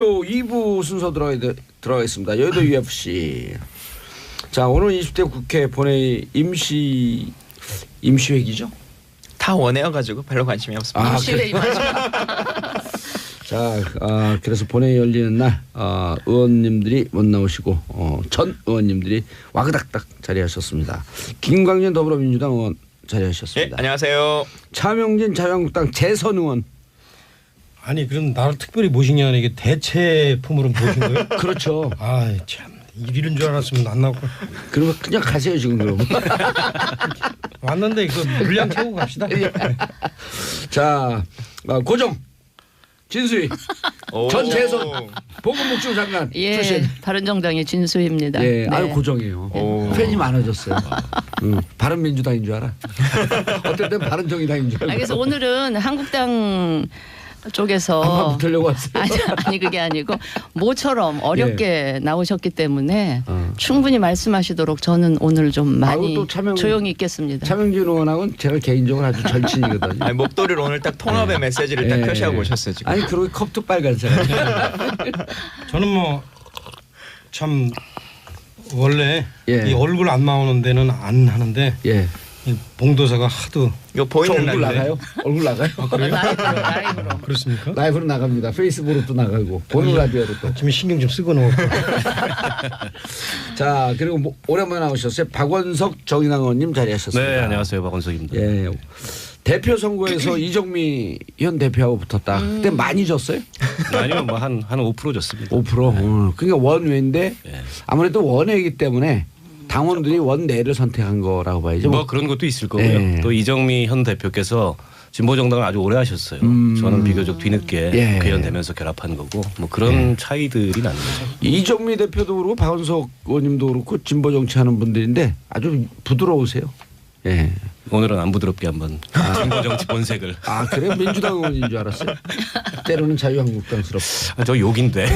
또 2부 순서 들어가겠습니다. 여의도 UFC. 자, 오늘 20대 국회 본회의 임시회기죠? 다 원해여가지고 별로 관심이 없습니다. 임시회의 자, 그래서 본회의 열리는 날 의원님들이 못 나오시고 전 의원님들이 와그닥닥 자리하셨습니다. 김광진 더불어민주당 의원 자리하셨습니다. 네, 안녕하세요. 차명진 자유한국당 재선 의원. 아니 그럼 나를 특별히 모신 게 아니라 이게 대체품으로 모신 거예요? 그렇죠. 아 참 이런 줄 알았으면 안 나올 걸. 그러면 그냥 가세요 지금 그럼. 왔는데 이거 물량 채우고 갑시다. 자, 고정 진수희 전 재선 보건복지부 장관 출신. 바른정당의 진수희입니다. 예, 아유 고정이에요. 팬이 많아졌어요. 바른민주당인 줄 알아. 어떨 땐 바른정의당인 줄 알아. 그래서 오늘은 한국당 쪽에서 한번 붙으려고 왔어요. 아니 그게 아니고 모처럼 어렵게 나오셨기 때문에 충분히 말씀하시도록 저는 오늘 좀 많이 조용히 있겠습니다. 차명진 의원하고는 제가 개인적으로 아주 절친이거든요. 아니, 목도리를 오늘 딱 통합의 메시지를 딱 표시하고 오셨어요 지금. 아니 그러고 컵도 빨간색. 저는 뭐 참 원래 예. 이 얼굴 안 나오는 데는 안 하는데 예. 이 봉도사가 하도 이거 보이는 얼굴 날인데. 나가요? 얼굴 나가요? 그래요? 라이브로. 그렇습니까? 라이브로 나갑니다. 페이스북으로 또 나가고 보는 라디오로 또. 지금 신경 좀 쓰고 놓고. 자, 그리고 오랜만에 나오셨어요. 박원석 정의당 의원님 자리하셨습니다. 네, 안녕하세요. 박원석입니다. 예. 대표 선거에서 이정미 현 대표하고 붙었다. 그때 많이 졌어요? 아니요, 뭐 한 5% 졌습니다. 5%. 네. 그러니까 원외인데 네. 아무래도 원외이기 때문에 당원들이 원내를 선택한 거라고 봐야죠. 뭐 그런 것도 있을 거고요. 네. 또 이정미 현 대표께서 진보 정당을 아주 오래 하셨어요. 저는 비교적 뒤늦게 예. 국회의원되면서 결합한 거고 뭐 그런 차이들이 나는 거죠. 이정미 대표도 그렇고 박원석 의원님도 그렇고 진보 정치하는 분들인데 아주 부드러우세요. 예. 오늘은 안 부드럽게 한번 진보 정치 본색을. 아, 그래요? 민주당 의원인 줄 알았어요. 때로는 자유한국당스럽고. 저 욕인데.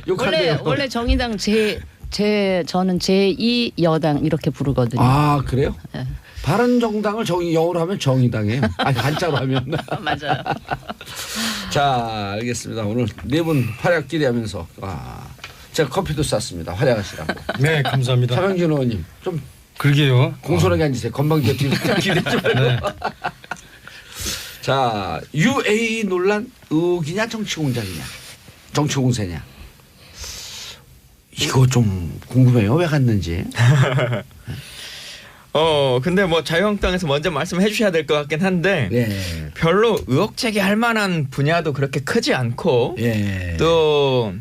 욕한대요. 원래 정의당 저는 제2 여당 이렇게 부르거든요. 아, 그래요? 네. 바른정당을 영어로 하면 정의당이에요. 아니 한자로 하면. 맞아요. 자, 알겠습니다. 오늘 네 분 활약 기대하면서 제가 커피도 쐈습니다. 활약하시라고. 네 감사합니다. 차명진 의원님 좀 그러게요. 공손하게 앉으세요. 건방지게 기대지 말고. 네. 자, UAE 논란 의혹이냐 정치공작이냐 정치공세냐 이거 좀 궁금해요. 왜 갔는지. 근데 뭐 자유한국당에서 먼저 말씀해 주셔야 될 것 같긴 한데 예. 별로 의혹 제기할 만한 분야도 그렇게 크지 않고 예. 또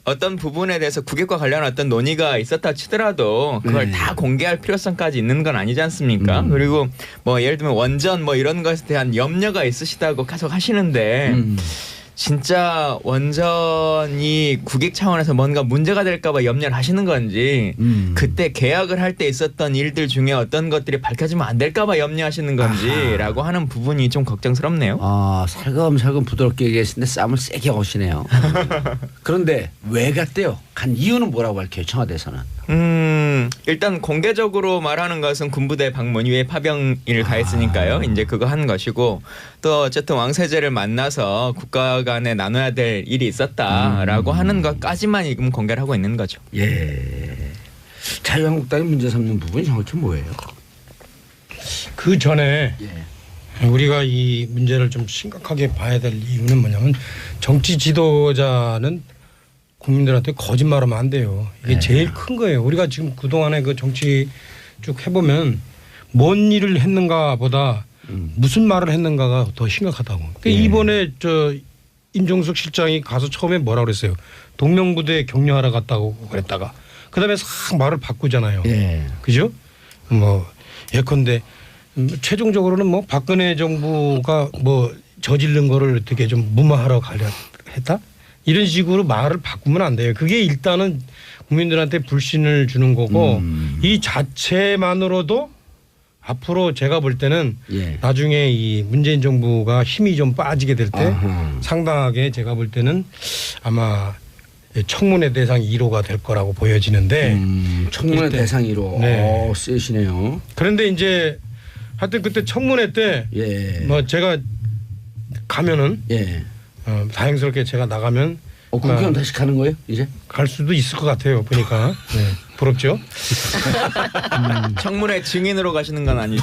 어떤 부분에 대해서 국익과 관련한 어떤 논의가 있었다 치더라도 그걸 다 공개할 필요성까지 있는 건 아니지 않습니까? 그리고 뭐 예를 들면 원전 뭐 이런 것에 대한 염려가 있으시다고 계속 하시는데 진짜 원전이 국익 차원에서 뭔가 문제가 될까 봐 염려를 하시는 건지 그때 계약을 할 때 있었던 일들 중에 어떤 것들이 밝혀지면 안 될까 봐 염려하시는 건지라고 하는 부분이 좀 걱정스럽네요. 살금살금 부드럽게 얘기하시는데 싸움을 세게 거시네요. 그런데 왜 갔대요? 간 이유는 뭐라고 밝혀요? 청와대에서는. 일단 공개적으로 말하는 것은 군부대 방문 위에 파병을 가했으니까요. 이제 그거 한 것이고 또 어쨌든 왕세제를 만나서 국가 간에 나눠야 될 일이 있었다라고 하는 것까지만 지금 공개를 하고 있는 거죠. 예. 자유한국당이 문제 삼는 부분이 정확히 뭐예요? 그 전에 예. 우리가 이 문제를 좀 심각하게 봐야 될 이유는 뭐냐면 정치 지도자는 국민들한테 거짓말하면 안 돼요. 이게 제일 큰 거예요. 우리가 지금 그동안에 그 정치 쭉 해보면 뭔 일을 했는가보다 무슨 말을 했는가가 더 심각하다고. 그러니까 이번에 임종석 실장이 가서 처음에 뭐라 그랬어요. 동명부대 격려하러 갔다고 그랬다가 그다음에 싹 말을 바꾸잖아요. 그죠? 뭐 예컨대 최종적으로는 뭐 박근혜 정부가 뭐 저지른 거를 되게 좀 무마하러 가려 했다? 이런 식으로 말을 바꾸면 안 돼요. 그게 일단은 국민들한테 불신을 주는 거고 이 자체만으로도 앞으로 제가 볼 때는 나중에 이 문재인 정부가 힘이 좀 빠지게 될 때 상당하게 제가 볼 때는 아마 청문회 대상 1호가 될 거라고 보여지는데 청문회 대상 1호. 네. 세시네요. 그런데 이제 하여튼 그때 청문회 때 뭐 제가 가면은 다행스럽게 제가 나가면 국회의원 다시 가는 거예요 이제? 갈 수도 있을 것 같아요 보니까. 네. 부럽죠? 청문회 증인으로 가시는 건 아니죠?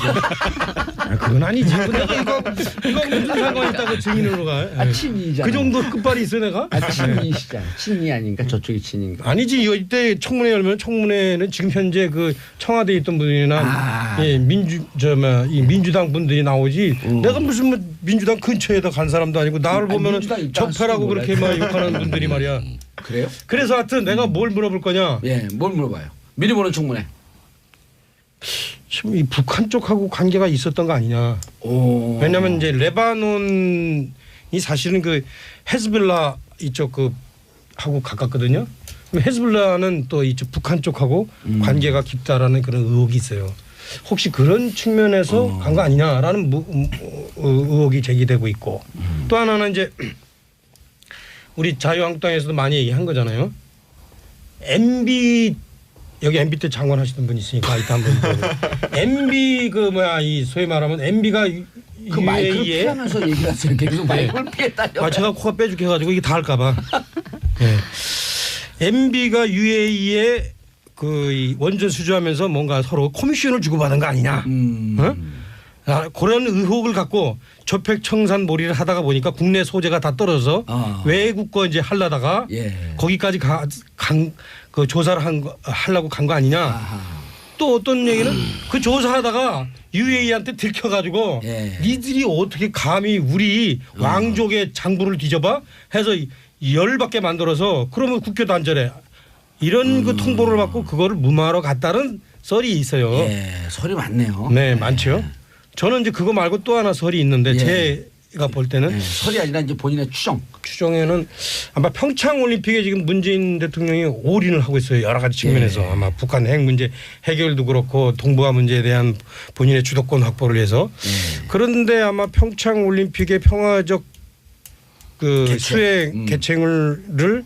그건 아니지. 근데 이거 무슨 상관이 있다고 증인으로 가? 친이잖아. 그 정도 끝발이 있어 내가? 친이시잖아. 친이 아닌가 저쪽이 친인가? 아니지. 이때 청문회 열면 청문회는 지금 현재 그 청와대에 있던 분이나 예, 이 민주당 분들이 나오지. 내가 무슨 뭐 민주당 근처에다 간 사람도 아니고 나를 보면은 적폐라고 그렇게 막 욕하는 분들이 말이야. 그래요? 그래서 하여튼 내가 뭘 물어볼 거냐? 예, 뭘 물어봐요? 미리 보는 청문회. 지금 이 북한 쪽하고 관계가 있었던 거 아니냐? 왜냐하면 이제 레바논이 사실은 그 헤즈볼라 이쪽 그 하고 가깝거든요. 헤즈볼라는 또 이쪽 북한 쪽하고 관계가 깊다라는 그런 의혹이 있어요. 혹시 그런 측면에서 간 거 아니냐라는 의혹이 제기되고 있고 또 하나는 이제 우리 자유한국당에서도 많이 얘기한 거잖아요. MB 여기 MB 때 장관 하시던 분 있으니까 일단 한번 MB 그 뭐야 이 소위 말하면 MB가 그 마이크를 피하면서 얘기하세요. 계속 마이크를 피했다요. 제가 코가 빼죽해가지고 이게 다 할까봐. 네. MB가 UAE에 그 원전 수주하면서 뭔가 서로 커미션을 주고받은 거 아니냐. 그런 의혹을 갖고 조폐청산몰이를 하다가 보니까 국내 소재가 다 떨어져서 외국 거 이제 하려다가 거기까지 그 조사를 하려고 간 거 아니냐. 또 어떤 얘기는 그 조사하다가 UAE한테 들켜가지고 니들이 어떻게 감히 우리 왕족의 장부를 뒤져봐 해서 열받게 만들어서 그러면 국교 단절해. 이런 그 통보를 받고 그거를 무마하러 갔다는 썰이 있어요. 설이 많네요. 네, 많죠. 저는 이제 그거 말고 또 하나 설이 있는데 제가 볼 때는 설이 아니라 이제 본인의 추정에는 아마 평창 올림픽에 지금 문재인 대통령이 올인을 하고 있어요. 여러 가지 측면에서 아마 북한 핵 문제 해결도 그렇고 동북아 문제에 대한 본인의 주도권 확보를 해서 그런데 아마 평창 올림픽의 평화적 그 수행 개최를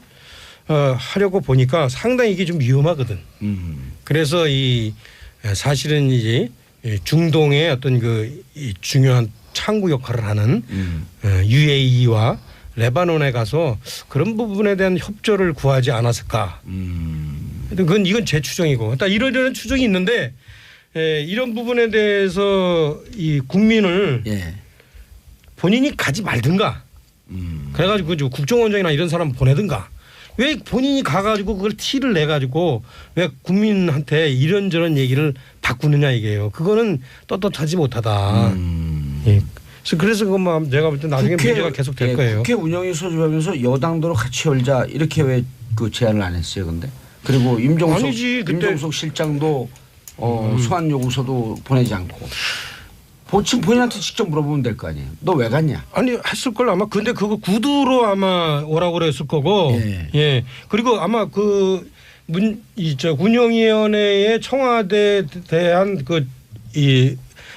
하려고 보니까 상당히 이게 좀 위험하거든. 그래서 이 사실은 이제 중동의 어떤 그 중요한 창구 역할을 하는 UAE와 레바논에 가서 그런 부분에 대한 협조를 구하지 않았을까. 이건 제 추정이고. 일단 이런 추정이 있는데 이런 부분에 대해서 이 국민을 본인이 가지 말든가. 그래가지고 국정원장이나 이런 사람 보내든가. 왜 본인이 가가지고 그걸 티를 내가지고 왜 국민한테 이런저런 얘기를 바꾸느냐 이게요. 그거는 떳떳하지 못하다. 그래서 그건 제가 볼 때 나중에 문제가 계속 될 거예요. 국회 운영위 소집하면서 여당도로 같이 열자 이렇게 왜 그 제안을 안 했어요, 근데? 그리고 임종석 실장도 소환 요구서도 보내지 않고. 본인한테 직접 물어보면 될 거 아니에요. 너 왜 갔냐? 아니 했을 걸 아마. 근데 그거 구두로 아마 오라고 그랬을 거고. 그리고 아마 그 운영위원회의 청와대에 대한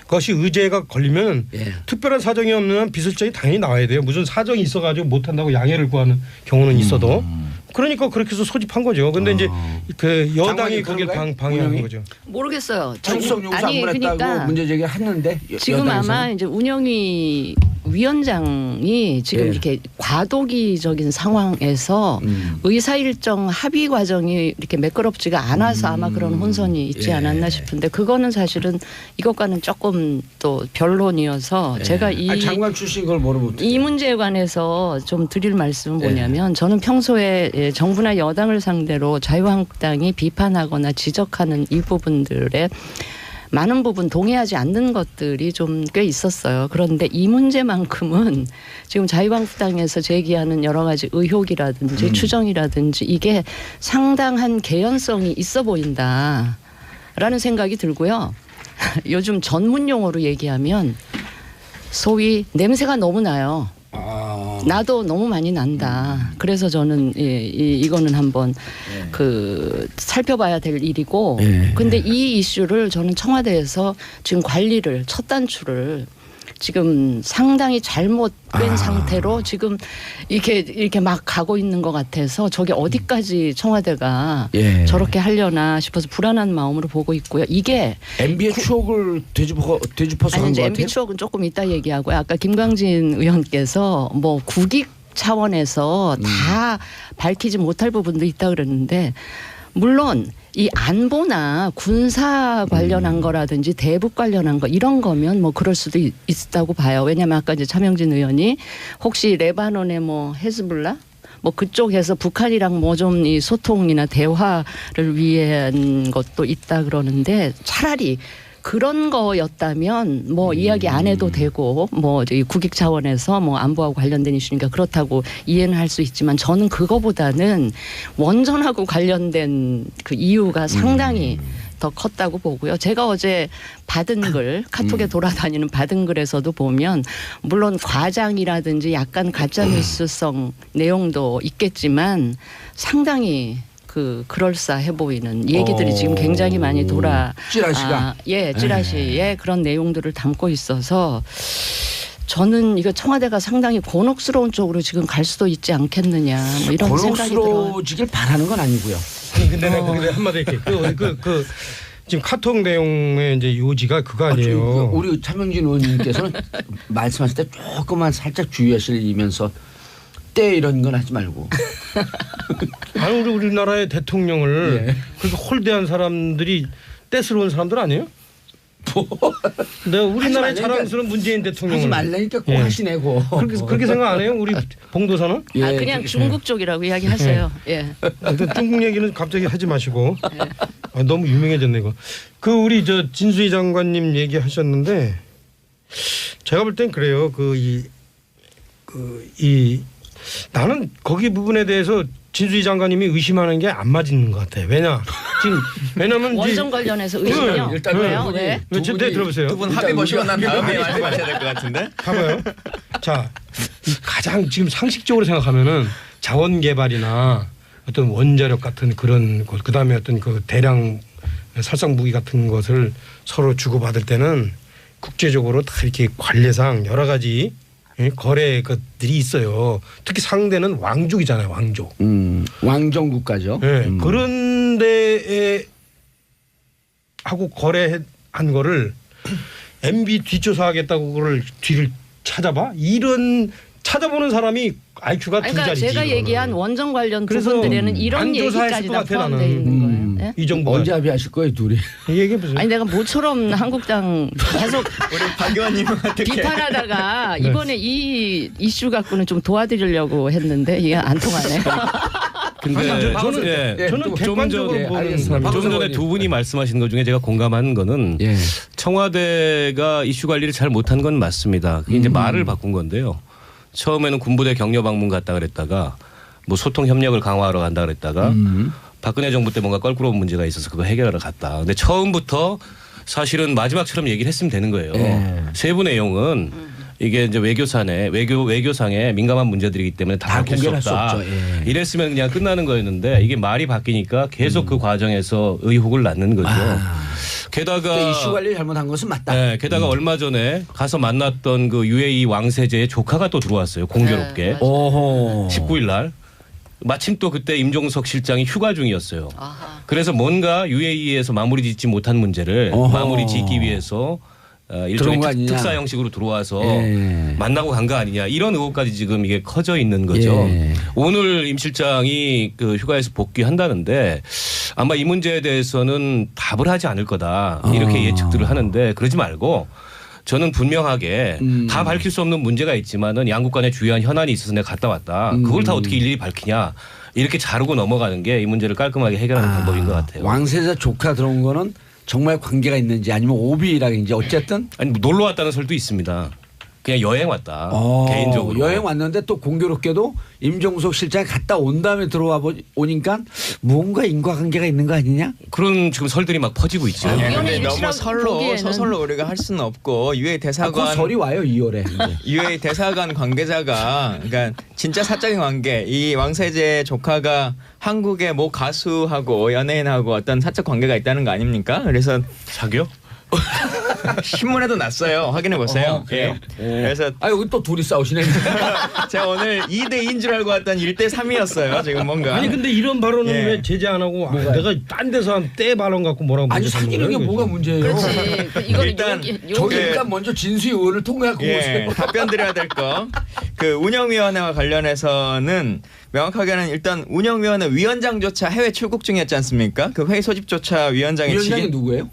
것이 의제가 걸리면 특별한 사정이 없는 한 비서실장이 당연히 나와야 돼요. 무슨 사정이 있어가지고 못한다고 양해를 구하는 경우는 있어도. 그러니까 그렇게 해서 소집한 거죠. 근데 이제 그 여당이 거길 방해한 거죠. 모르겠어요. 정치적 요구 안 보냈다고 문제 제기를 했는데 지금 여당에서는? 아마 이제 운영위 위원장이 지금 이렇게 과도기적인 상황에서 의사 일정 합의 과정이 이렇게 매끄럽지가 않아서 아마 그런 혼선이 있지 않았나 싶은데 그거는 사실은 이것과는 조금 또 변론이어서 제가 장관 출신 걸 모르고 이 문제에 관해서 좀 드릴 말씀은 뭐냐면 저는 평소에 정부나 여당을 상대로 자유한국당이 비판하거나 지적하는 이 부분들에 많은 부분 동의하지 않는 것들이 좀 꽤 있었어요. 그런데 이 문제만큼은 지금 자유한국당에서 제기하는 여러 가지 의혹이라든지 추정이라든지 이게 상당한 개연성이 있어 보인다라는 생각이 들고요. 요즘 전문 용어로 얘기하면 소위 냄새가 너무 나요. 나도 너무 많이 난다. 그래서 저는 이거는 한번 살펴봐야 될 일이고. 근데 이 이슈를 저는 청와대에서 지금 관리를 첫 단추를 지금 상당히 잘못된 상태로 지금 이렇게 막 가고 있는 것 같아서 저게 어디까지 청와대가 저렇게 하려나 싶어서 불안한 마음으로 보고 있고요. 이게 MB의 추억을 되짚어서 한 것 같아요. MB 추억은 조금 이따 얘기하고요. 아까 김광진 의원께서 뭐 국익 차원에서 다 밝히지 못할 부분도 있다 그러는데 물론 이 안보나 군사 관련한 거라든지 대북 관련한 거 이런 거면 뭐 그럴 수도 있다고 봐요. 왜냐하면 아까 이제 차명진 의원이 혹시 레바논의 뭐 헤즈볼라 뭐 그쪽에서 북한이랑 뭐 좀 이 소통이나 대화를 위한 것도 있다 그러는데 차라리 그런 거였다면 뭐 이야기 안 해도 되고 뭐 저희 국익 차원에서 뭐 안보하고 관련된 이슈니까 그렇다고 이해는 할 수 있지만 저는 그거보다는 원전하고 관련된 그 이유가 상당히 더 컸다고 보고요. 제가 어제 받은 글 카톡에 돌아다니는 받은 글에서도 보면 물론 과장이라든지 약간 가짜뉴스성 내용도 있겠지만 상당히 그럴싸해 보이는 얘기들이 지금 굉장히 많이 찌라시가 찌라시에 그런 내용들을 담고 있어서 저는 이거 청와대가 상당히 곤혹스러운 쪽으로 지금 갈 수도 있지 않겠느냐 뭐 이런 생각이 들어요. 곤혹스러워지길 바라는 건 아니고요. 아니 근데 내가 거기서 한마디 할게. 지금 카톡 내용의 이제 요지가 그거 아니에요. 우리 차명진 의원님께서는 말씀하실 때 조금만 살짝 주의하시면서 때 이런 건 하지 말고. 아니 우리나라의 대통령을 예. 그렇게 홀대한 사람들이 때스러운 사람들 아니에요? 내가 우리나라의 자랑스러운 문재인 대통령을 하지 말라니까 꼭 하시네고. 그렇게 생각 안 해요? 우리 봉도사는? 예. 그냥 중국 쪽이라고 이야기하세요. 예. 일단 중국 얘기는 갑자기 하지 마시고. 너무 유명해졌네 이거. 우리 저 진수희 장관님 얘기하셨는데 제가 볼 땐 그래요. 나는 거기 부분에 대해서 진수희 장관님이 의심하는 게 안 맞는 것 같아요. 왜냐면 원전 관련해서 의심이요. 일단 왜요? 왜? 네, 들어보세요. 두 분 합의 보시고 난 다음에 말씀하셔야 될 것 같은데. 봐봐요. 자, 가장 지금 상식적으로 생각하면은 자원 개발이나 어떤 원자력 같은 그런 것, 그다음에 어떤 그 대량 살상 무기 같은 것을 서로 주고받을 때는 국제적으로 다 이렇게 관례상 여러 가지 거래 것들이 있어요. 특히 상대는 왕족이잖아요. 왕족. 왕정 국가죠. 네. 그런 데에 하고 거래한 거를 MB 뒷조사하겠다고 그걸 뒤를 찾아봐? 이런 찾아보는 사람이 IQ가 두 그러니까 자리지. 제가 이거는. 얘기한 원전 관련 그래서 부분들에는 이런 안 조사했을 얘기까지 것 다 같아, 포함되어 나는. 있는 거예요. 네? 이 정부가 언제 합의하실 거예요, 둘이? 얘기해 보세요. 아니 내가 모처럼 한국당 계속 우리 박 의원님한테 비판하다가 이번에 이 이슈 갖고는 좀 도와드리려고 했는데 이게 안 통하네. 근데 저는 좀 객관적으로 전에 보는 알겠습니다. 좀 전에 두 분이 말씀하신 것 중에 제가 공감하는 거는 예. 청와대가 이슈 관리를 잘 못한 건 맞습니다. 그게 이제 말을 바꾼 건데요. 처음에는 군부대 격려 방문 갔다 그랬다가 뭐 소통 협력을 강화하러 간다 그랬다가 박근혜 정부 때 뭔가 껄끄러운 문제가 있어서 그거 해결하러 갔다. 근데 처음부터 사실은 마지막처럼 얘기를 했으면 되는 거예요. 세부 내용은 이게 이제 외교상의 민감한 문제들이기 때문에 다 밝힐 수 공개할 수 없다. 없죠. 예. 이랬으면 그냥 끝나는 거였는데 이게 말이 바뀌니까 계속 그 과정에서 의혹을 낳는 거죠. 게다가 그러니까 이슈 관리 잘못한 것은 맞다. 네, 게다가 얼마 전에 가서 만났던 그 UAE 왕세제의 조카가 또 들어왔어요. 공교롭게. 네, 오호. 19일 날. 마침 또 그때 임종석 실장이 휴가 중이었어요. 아하. 그래서 뭔가 UAE에서 마무리 짓지 못한 문제를 어허. 마무리 짓기 위해서 일종의 들어온 거 아니냐. 특사 형식으로 들어와서 예. 만나고 간 거 아니냐 이런 의혹까지 지금 이게 커져 있는 거죠. 예. 오늘 임 실장이 그 휴가에서 복귀한다는데 아마 이 문제에 대해서는 답을 하지 않을 거다 이렇게 예측들을 하는데 그러지 말고 저는 분명하게 다 밝힐 수 없는 문제가 있지만은 양국 간에 주요한 현안이 있어서 내가 갔다 왔다. 그걸 다 어떻게 일일이 밝히냐. 이렇게 자르고 넘어가는 게 이 문제를 깔끔하게 해결하는 방법인 것 같아요. 왕세자 조카 들어온 거는 정말 관계가 있는지 아니면 오비라든지 어쨌든 아니 뭐 놀러 왔다는 설도 있습니다. 그냥 여행 왔다. 개인적으로. 여행 왔는데 또 공교롭게도 임종석 실장이 갔다 온 다음에 들어와 오니까 뭔가 인과관계가 있는 거 아니냐? 그런 지금 설들이 막 퍼지고 있죠. 아니, 의원의 근데 너무 일치라고 설로 보기에는- 서설로 우리가 할 수는 없고 UA 그 대사관 설이 와요 2월에. UA 대사관 관계자가 그러니까 진짜 사적인 관계 이 왕세제 조카가 한국의 모 가수하고 연예인하고 어떤 사적 관계가 있다는 거 아닙니까? 그래서 사겨? 신문에도 났어요. 확인해 보세요. 그래요? 그래서 아 여기 또 둘이 싸우시네. 제가 오늘 2대 2인 줄 알고 왔던 1대 3이었어요. 지금 뭔가. 아니 근데 이런 발언은 예. 왜 제재 안 하고 내가 딴 데서 한 때 발언 갖고 뭐라고 아니 문제 삼는 사귀는 게 거예요, 뭐가 그래서? 문제예요? 그렇지. 이거는 일단 저기 예. 일단 먼저 진수의 의원을 통해갖고 예, 오세요. 답변 드려야 될 거. 그 운영위원회와 관련해서는 명확하게는 일단 운영위원회 위원장조차 해외 출국 중이었지 않습니까? 그 회의 소집조차 위원장이 위원장이 누구예요?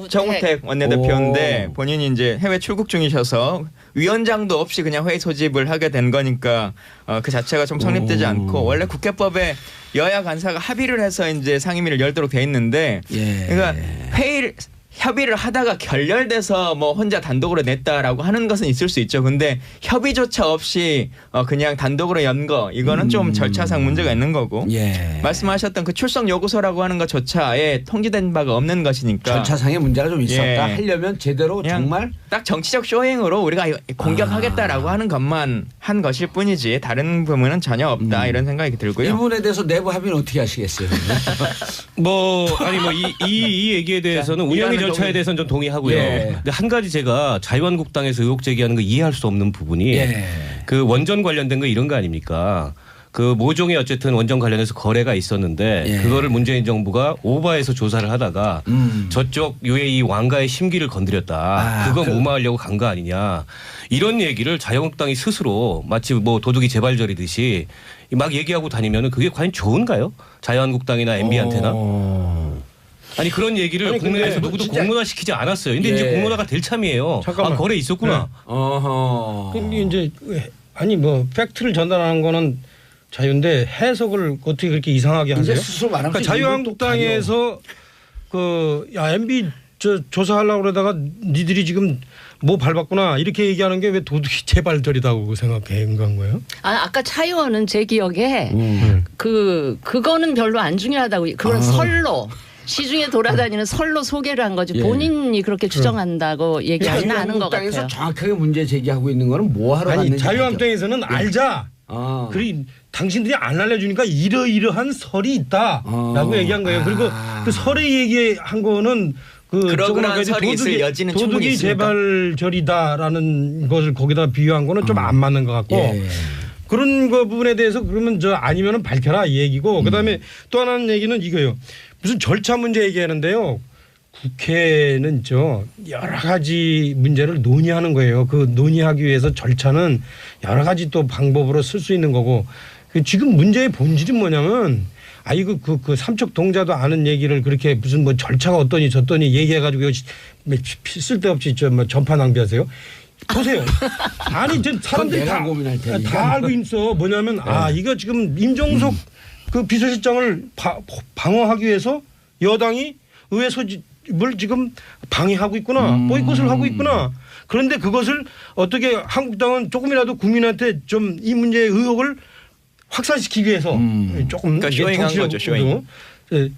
정우택 원내대표인데 본인이 이제 해외 출국 중이셔서 위원장도 없이 그냥 회의 소집을 하게 된 거니까 그 자체가 좀 성립되지 않고 원래 국회법에 여야 간사가 합의를 해서 이제 상임위를 열도록 돼 있는데 예. 그러니까 협의를 하다가 결렬돼서 뭐 혼자 단독으로 냈다라고 하는 것은 있을 수 있죠. 근데 협의조차 없이 그냥 단독으로 연 거 이거는 좀 절차상 문제가 있는 거고 예. 말씀하셨던 그 출석 요구서라고 하는 것조차 아예 통지된 바가 없는 것이니까 절차상의 문제가 좀 있었다. 예. 하려면 제대로 그냥 정말 딱 정치적 쇼잉으로 우리가 공격하겠다라고 하는 것만 한 것일 뿐이지 다른 부분은 전혀 없다 이런 생각이 들고요. 이 부분에 대해서 내부 합의는 어떻게 하시겠어요? 이 얘기에 대해서는 운영위 절차에 대해서는 좀 동의하고요. 예. 근데 한 가지 제가 자유한국당에서 의혹 제기하는 거 이해할 수 없는 부분이 예. 그 원전 관련된 거 이런 거 아닙니까? 그 모종의 어쨌든 원전 관련해서 거래가 있었는데 예. 그거를 문재인 정부가 오버해서 조사를 하다가 저쪽 UAE 왕가의 심기를 건드렸다. 그거 무마하려고 간 거 아니냐. 이런 얘기를 자유한국당이 스스로 마치 뭐 도둑이 재발절이듯이 막 얘기하고 다니면 그게 과연 좋은가요? 자유한국당이나 MB한테나? 아니 그런 얘기를 아니, 국내에서 근데 누구도 진짜- 공론화시키지 않았어요. 근데 예. 이제 공론화가 될 참이에요. 잠깐만. 아 거래 있었구나. 어허. 근데 이제 아니 뭐 팩트를 전달하는 거는 자유인데 해석을 어떻게 그렇게 이상하게 이제 하세요? 스스로 말하면 그러니까 자유한국당에서 MB 조사하려고 그러다가 니들이 지금 뭐 밟았구나 이렇게 얘기하는 게 왜 도둑이 재발절이다고 생각한 거예요? 아까 차 의원은 제 기억에 그거는 별로 안 중요하다고 그건 설로 시중에 돌아다니는 설로 소개를 한 거지 예. 본인이 그렇게 추정한다고 얘기하지는 않은 것 자유한국당에서 같아요. 정확하게 문제 제기하고 있는 거는 뭐 하러 아니 갔는지 자유한국당에서는 알자. 아. 그리 당신들이 안 알려주니까 이러이러한 설이 있다라고 얘기한 거예요. 그리고 그 설에 얘기한 거는 그러그러한 설이 있을 여지는 충분히 도둑이 있습니다. 재발절이다라는 것을 거기다 비유한 거는 좀 안 맞는 것 같고 예. 그런 거 부분에 대해서 그러면 아니면은 밝혀라 이 얘기고 그다음에 또 하나는 얘기는 이거예요. 무슨 절차 문제 얘기하는데요. 국회는 여러 가지 문제를 논의하는 거예요. 그 논의하기 위해서 절차는 여러 가지 또 방법으로 쓸 수 있는 거고 지금 문제의 본질은 뭐냐면 아이고 그 삼척 동자도 아는 얘기를 그렇게 무슨 뭐 절차가 어떠니 저떠니 얘기해가지고 쓸데없이 뭐 전파 낭비하세요. 보세요. 아니 사람들이 내가 고민할 테니까. 다 알고 있어. 뭐냐면 이거 지금 임종석 그 비서실장을 방어하기 위해서 여당이 의회 소집을 지금 방해하고 있구나. 보이콧을 하고 있구나. 그런데 그것을 어떻게 한국당은 조금이라도 국민한테 좀 이 문제의 의혹을 확산시키기 위해서 조금 그러니까 쇼잉한 정치적으로 거죠, 쇼잉.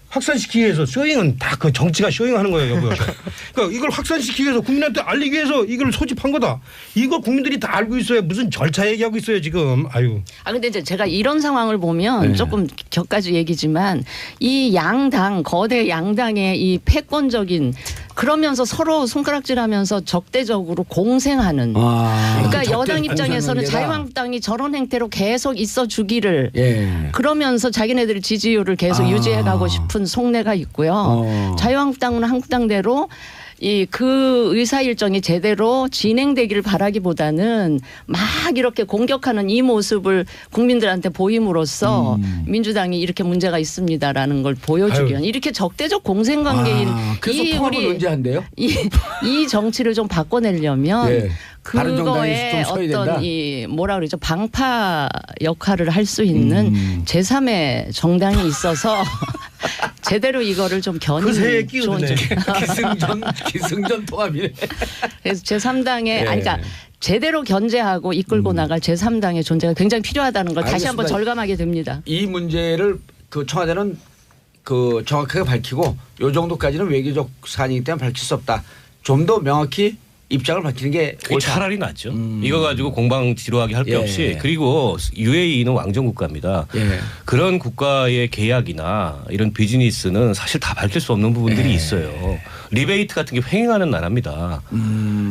확산시키기 위해서 쇼잉은 다 그 정치가 쇼잉하는 거예요. 그러니까 이걸 확산시키기 위해서 국민한테 알리기 위해서 이걸 소집한 거다. 이거 국민들이 다 알고 있어요. 무슨 절차 얘기하고 있어요 지금. 아유. 근데 이제 제가 이런 상황을 보면 조금 격가지 얘기지만 이 양당 거대 양당의 이 패권적인 그러면서 서로 손가락질하면서 적대적으로 공생하는. 그러니까 여당 입장에서는 자유한국당이 저런 행태로 계속 있어 주기를 예. 그러면서 자기네들 지지율을 계속 유지해가고 싶은 속내가 있고요. 자유한국당은 한국당대로 그 의사 일정이 제대로 진행되기를 바라기보다는 막 이렇게 공격하는 이 모습을 국민들한테 보임으로써 민주당이 이렇게 문제가 있습니다라는 걸 보여주기 위한 이렇게 적대적 공생 관계인 그래서 통합을 언제 한대요? 이 정치를 좀 바꿔내려면 예. 바른정당이 좀 그거에 서야 된다? 어떤 뭐라 그러죠 방파 역할을 할 수 있는 제3의 정당이 있어서 제대로 이거를 좀 그 새에 겨누는 끼어드네. 기승전 통합이네. 그래서 제3당의 그러니까 제대로 견제하고 이끌고 나갈 제3당의 존재가 굉장히 필요하다는 걸 다시 한번 알겠습니다. 절감하게 됩니다. 이 문제를 그 청와대는 그 정확하게 밝히고 요 정도까지는 외교적 사안이기 때문에 밝힐 수 없다. 좀 더 명확히 입장을 밝히는 게 옳다. 차라리 낫죠. 이거 가지고 공방 지루하게 할 게 예. 없이 그리고 UAE는 왕정 국가입니다. 예. 그런 국가의 계약이나 이런 비즈니스는 사실 다 밝힐 수 없는 부분들이 예. 있어요. 리베이트 같은 게 횡행하는 나라입니다.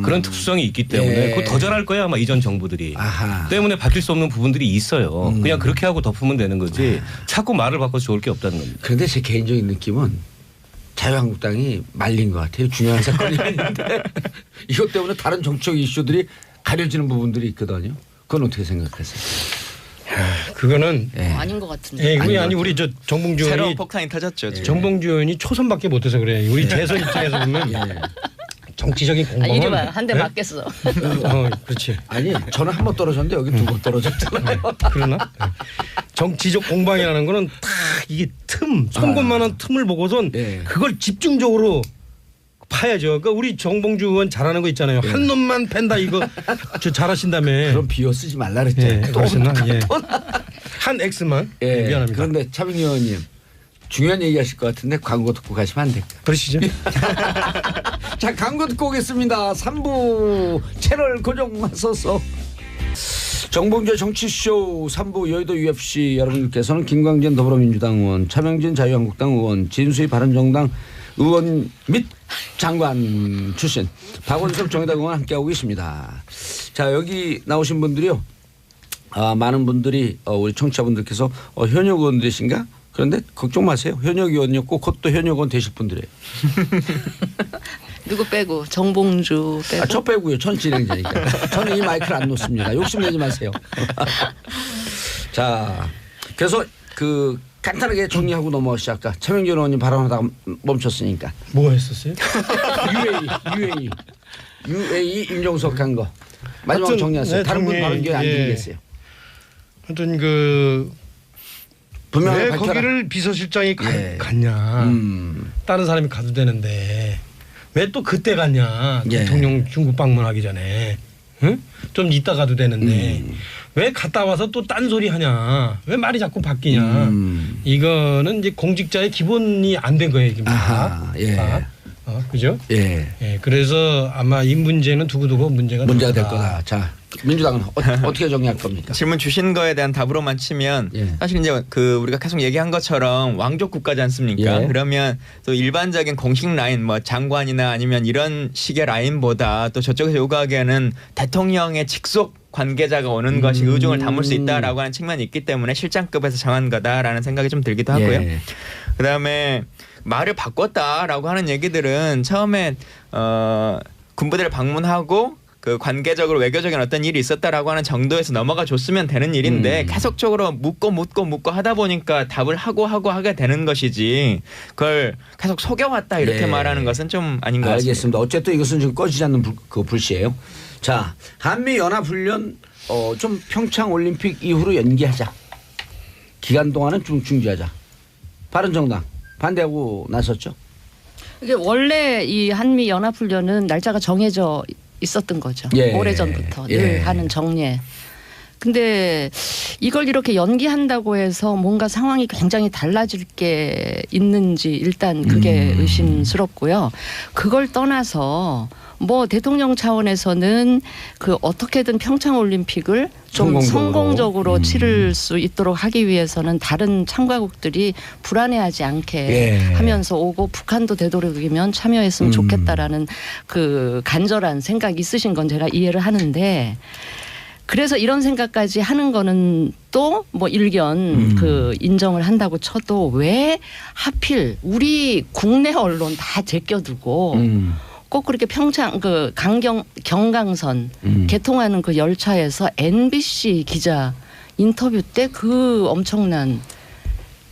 그런 특수성이 있기 때문에 예. 그거 더 잘할 거야 아마 이전 정부들이. 아하. 때문에 밝힐 수 없는 부분들이 있어요. 그냥 그렇게 하고 덮으면 되는 거지 자꾸 말을 바꿔서 좋을 게 없다는 겁니다. 그런데 제 개인적인 느낌은 자유한국당이 말린 것 같아요. 중요한 사건이 있는데 이것 때문에 다른 정치적 이슈들이 가려지는 부분들이 있거든요. 그건 어떻게 생각하세요? 그거는 예. 아닌 것 같은데. 예, 그게 아닌 아니 것 우리 저 정봉주 새로운 의원이 폭탄이 터졌죠. 지금. 정봉주 의원이 초선밖에 못해서 그래. 우리 재선 입장에서 보면 예. 정치적인 공방은 이리 와, 한 대 네? 맞겠어. 그렇지. 아니 저는 한 번 떨어졌는데 여기 두 번 떨어졌잖아요. 그러나 네. 정치적 공방이라는 거는 딱 이게 송곳만한 틈을 보고선 예. 그걸 집중적으로 파야죠. 그러니까 우리 정봉주 의원 잘하는 거 있잖아요. 한 놈만 팬다 이거 저 잘하신다며. 그럼 비어 쓰지 말라 예, 그랬잖아요. 그러시나? 예. 한 X만. 예. 미안합니다. 그런데 차명 의원님 중요한 얘기하실 것 같은데 광고 듣고 가시면 안 될까요? 그러시죠. 자 광고 듣고 오겠습니다. 3부 채널 고정하소서. 정봉주의 정치쇼 3부 여의도 UFC 여러분들께서는 김광진 더불어민주당 의원, 차명진 자유한국당 의원, 진수희 바른정당 의원 및 장관 출신 박원석 정의당 의원 함께하고 계십니다. 자 여기 나오신 분들이요. 많은 분들이 우리 청취자분들께서 현역 의원들이신가? 그런데 걱정 마세요. 현역 의원이었고 곧 또 현역 의원 되실 분들이에요. 누구 빼고 정봉주 빼고. 저 빼고요. 전 진행자니까. 저는 이 마이크를 안 놓습니다. 욕심내지 마세요. 자, 그래서 그 간단하게 정리하고 넘어가시죠. 아까 차명진 의원님 발언하다가 멈췄으니까. 뭐 했었어요? UAE 임종석 간 거. 마지막 하여튼, 정리하세요. 네, 다른 분 정리, 발언 기회 안 예. 드리겠어요. 하여튼 그 분명히 왜 밝혀라. 거기를 비서실장이 예. 갔냐. 다른 사람이 가도 되는데 왜 또 그때 갔냐. 예. 대통령 중국 방문하기 전에. 응? 좀 이따 가도 되는데 왜 갔다 와서 또 딴소리 하냐. 왜 말이 자꾸 바뀌냐. 이거는 이제 공직자의 기본이 안 된 거예요. 지금 아하, 예. 그죠? 예. 예. 그래서 아마 이 문제는 두고두고 문제가 문제가 될 거다. 자, 민주당은 어떻게 정리할 겁니까? 질문 주신 거에 대한 답으로만 치면 예. 사실 이제 그 우리가 계속 얘기한 것처럼 왕족 국가지 않습니까? 예. 그러면 또 일반적인 공식 라인 뭐 장관이나 아니면 이런 식의 라인보다 또 저쪽에서 요구하기에는 대통령의 직속 관계자가 오는 것이 의중을 담을 수 있다라고 하는 측면이 있기 때문에 실장급에서 정한 거다라는 생각이 좀 들기도 하고요. 예. 그다음에 말을 바꿨다라고 하는 얘기들은 처음에 군부대를 방문하고 그 관계적으로 외교적인 어떤 일이 있었다라고 하는 정도에서 넘어가 줬으면 되는 일인데 계속적으로 묻고 하다 보니까 답을 하게 되는 것이지 그걸 계속 속여왔다 이렇게 네. 말하는 것은 좀 아닌 것 같습니다. 알겠습니다. 어쨌든 이것은 지금 꺼지지 않는 불씨예요. 자, 한미 연합 훈련 좀 평창 올림픽 이후로 연기하자. 기간 동안은 좀 중지하자. 바른정당 반대하고 나섰죠. 이게 원래 이 한미 연합 훈련은 날짜가 정해져 있었던 거죠. 예. 오래전부터 예. 늘 하는 정례. 근데 이걸 이렇게 연기한다고 해서 뭔가 상황이 굉장히 달라질 게 있는지 일단 그게 의심스럽고요. 그걸 떠나서 뭐 대통령 차원에서는 그 어떻게든 평창 올림픽을 좀 성공적으로 치를 수 있도록 하기 위해서는 다른 참가국들이 불안해하지 않게 예. 하면서 오고 북한도 되도록이면 참여했으면 좋겠다라는 그 간절한 생각이 있으신 건 제가 이해를 하는데 그래서 이런 생각까지 하는 거는 또 뭐 일견 그 인정을 한다고 쳐도 왜 하필 우리 국내 언론 다 제껴두고 꼭 그렇게 평창 그 경강선 개통하는 그 열차에서 MBC 기자 인터뷰 때 그 엄청난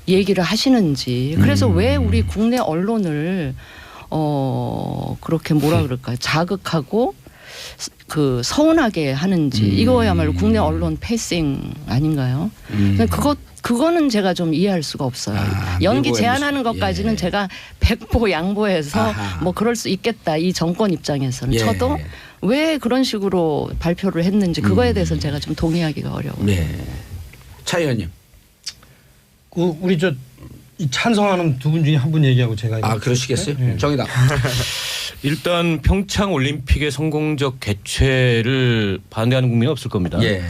얘기를 하시는지 그래서 왜 우리 국내 언론을 그렇게 뭐라 그럴까요? 자극하고 그 서운하게 하는지 이거야말로 국내 언론 패싱 아닌가요? 그거는 제가 좀 이해할 수가 없어요. 연기 제한하는 것까지는 예. 제가 백보 양보해서 아하. 뭐 그럴 수 있겠다 이 정권 입장에서는 예. 저도 왜 그런 식으로 발표를 했는지 그거에 대해서는 제가 좀 동의하기가 어려워요. 네. 차 의원님. 우리 이 찬성하는 두 분 중에 한 분 얘기하고 제가 그러시겠어요? 네. 정의당. 일단 평창 올림픽의 성공적 개최를 반대하는 국민은 없을 겁니다. 예.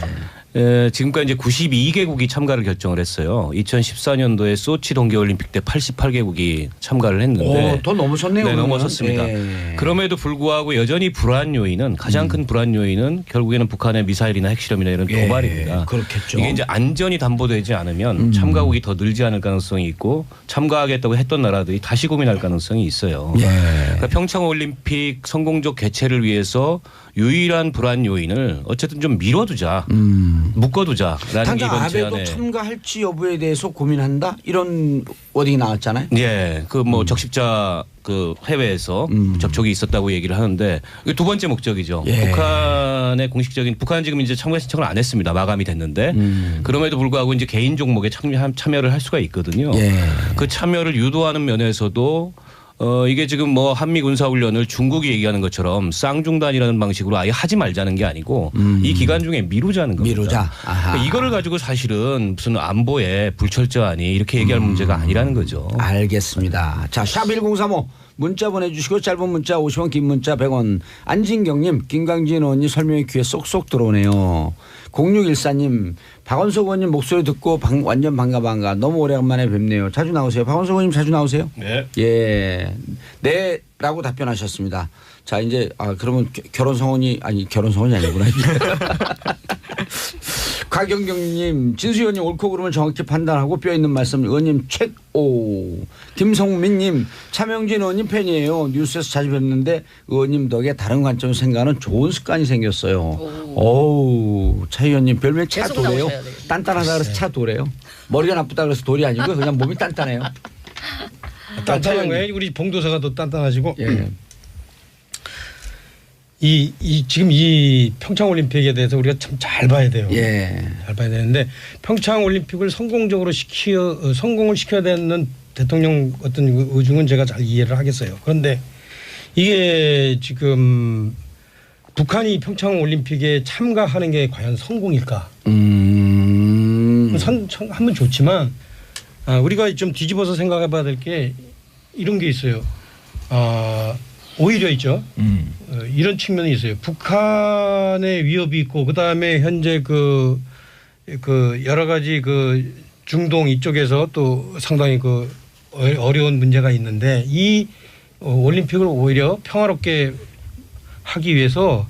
지금까지 이제 92개국이 참가를 결정을 했어요. 2014년도에 소치 동계올림픽 때 88개국이 참가를 했는데 더 넘어섰네요. 네, 그러면. 넘어섰습니다. 예. 그럼에도 불구하고 여전히 불안 요인은 가장 큰 불안 요인은 결국에는 북한의 미사일이나 핵실험이나 이런 예, 도발입니다. 그렇겠죠. 이게 이제 안전이 담보되지 않으면 참가국이 더 늘지 않을 가능성이 있고 참가하겠다고 했던 나라들이 다시 고민할 가능성이 있어요. 예. 그러니까 평창 올림픽 성공적 개최를 위해서 유일한 불안 요인을 어쨌든 좀 미뤄두자, 묶어두자라는 당장 이번 아베도 제안에. 참가할지 여부에 대해서 고민한다 이런 워딩이 나왔잖아요. 예, 그 뭐 적십자 그 해외에서 접촉이 있었다고 얘기를 하는데 이게 두 번째 목적이죠. 예. 북한의 공식적인 북한은 지금 이제 참가 신청을 안 했습니다. 마감이 됐는데 그럼에도 불구하고 이제 개인 종목에 참여를 할 수가 있거든요. 예. 그 참여를 유도하는 면에서도 이게 지금 뭐 한미 군사 훈련을 중국이 얘기하는 것처럼 쌍중단이라는 방식으로 아예 하지 말자는 게 아니고 이 기간 중에 미루자는 겁니다. 미루자. 아하. 그러니까 이거를 가지고 사실은 무슨 안보에 불철저하니 이렇게 얘기할 문제가 아니라는 거죠. 알겠습니다. 자, 샵1035 문자 보내주시고 짧은 문자 50원 긴 문자 100원. 안진경님 김강진 의원님 설명이 귀에 쏙쏙 들어오네요. 0614님 박원석 의원님 목소리 듣고 완전 반가 너무 오래간만에 뵙네요. 자주 나오세요. 박원석 의원님 자주 나오세요. 네. 예. 네라고 답변하셨습니다. 자 이제 그러면 결혼 성원이 아니구나. 곽영경님 진수 의원님 옳고 그름을 정확히 판단하고 뼈 있는 말씀 의원님 최고. 김성민님 차명진 의원님 팬이에요. 뉴스에서 자주 뵙는데 의원님 덕에 다른 관점에서 생각하는 좋은 습관이 생겼어요. 어우 차 의원님 별명 차 계속 도래요. 나오셔야 되겠네. 단단하다 그래서 차 도래요. 머리가 나쁘다 그래서 돌이 아니고 그냥 몸이 단단해요. 단단한 거예요. 우리 봉도사가 더 단단하시고. 예. 지금 이 평창 올림픽에 대해서 우리가 참 잘 봐야 돼요. 예. 잘 봐야 되는데 평창 올림픽을 성공적으로 성공을 시켜야 되는 대통령 어떤 의중은 제가 잘 이해를 하겠어요. 그런데 이게 지금 북한이 평창 올림픽에 참가하는 게 과연 성공일까? 하면 좋지만 우리가 좀 뒤집어서 생각해 봐야 될 게 이런 게 있어요. 오히려 있죠. 이런 측면이 있어요. 북한의 위협이 있고 그다음에 현재 그 여러 가지 그 중동 이쪽에서 또 상당히 그 어려운 문제가 있는데 이 올림픽을 오히려 평화롭게 하기 위해서